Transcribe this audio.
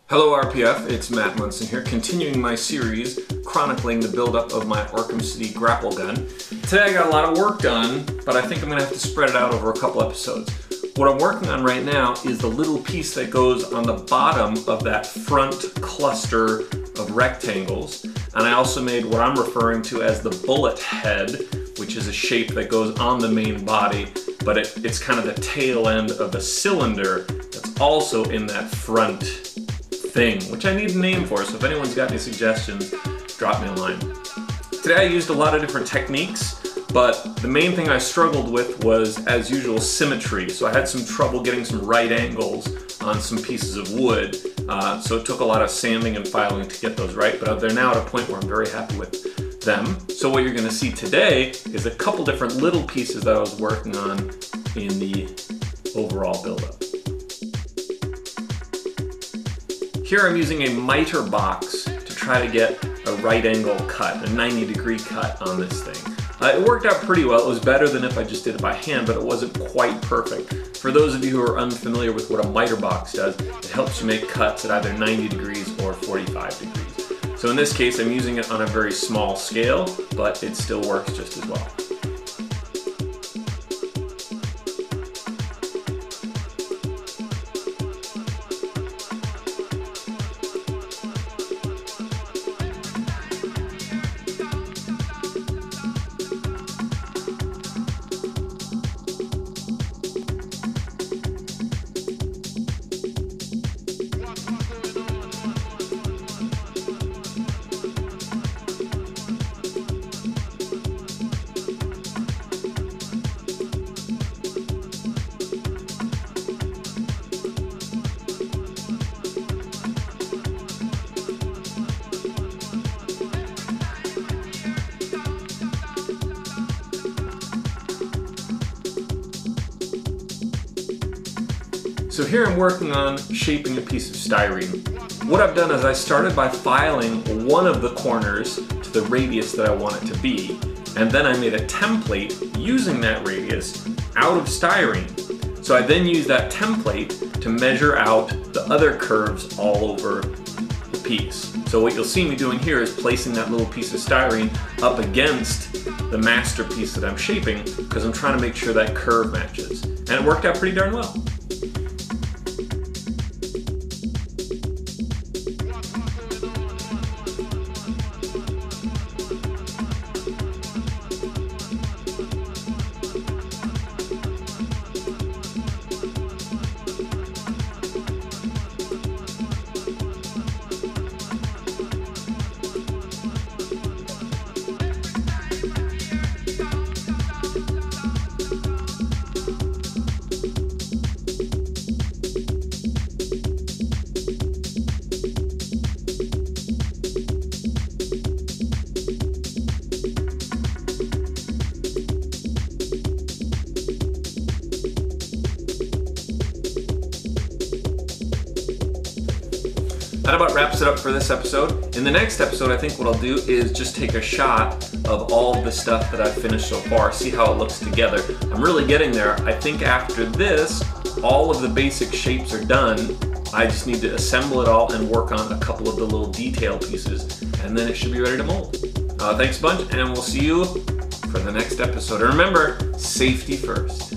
Hello RPF, it's Matt Munson here, continuing my series chronicling the buildup of my Arkham City grapple gun. Today I got a lot of work done, but I think I'm going to have to spread it out over a couple episodes. What I'm working on right now is the little piece that goes on the bottom of that front cluster of rectangles, and I also made what I'm referring to as the bullet head, which is a shape that goes on the main body, but it's kind of the tail end of a cylinder that's also in that front thing, which I need a name for, so if anyone's got any suggestions, drop me a line. Today I used a lot of different techniques, but the main thing I struggled with was, as usual, symmetry. So I had some trouble getting some right angles on some pieces of wood, so it took a lot of sanding and filing to get those right, but they're now at a point where I'm very happy with them. So what you're going to see today is a couple different little pieces that I was working on in the overall buildup. Here I'm using a mieter box to try to get a right angle cut, a 90-degree cut on this thing. It worked out pretty well. It was better than if I just did it by hand, but it wasn't quite perfect. For those of you who are unfamiliar with what a mieter box does, it helps you make cuts at either 90 degrees or 45 degrees. So in this case, I'm using it on a very small scale, but it still works just as well. So here I'm working on shaping a piece of styrene. What I've done is I started by filing one of the corners to the radius that I want it to be, and then I made a template using that radius out of styrene. So I then used that template to measure out the other curves all over the piece. So what you'll see me doing here is placing that little piece of styrene up against the masterpiece that I'm shaping, because I'm trying to make sure that curve matches. And it worked out pretty darn well. That about wraps it up for this episode. In the next episode, I think what I'll do is just take a shot of all the stuff that I've finished so far, see how it looks together. I'm really getting there. I think after this, all of the basic shapes are done. I just need to assemble it all and work on a couple of the little detail pieces, and then it should be ready to mold. Thanks a bunch, and we'll see you for the next episode. And remember, safety first.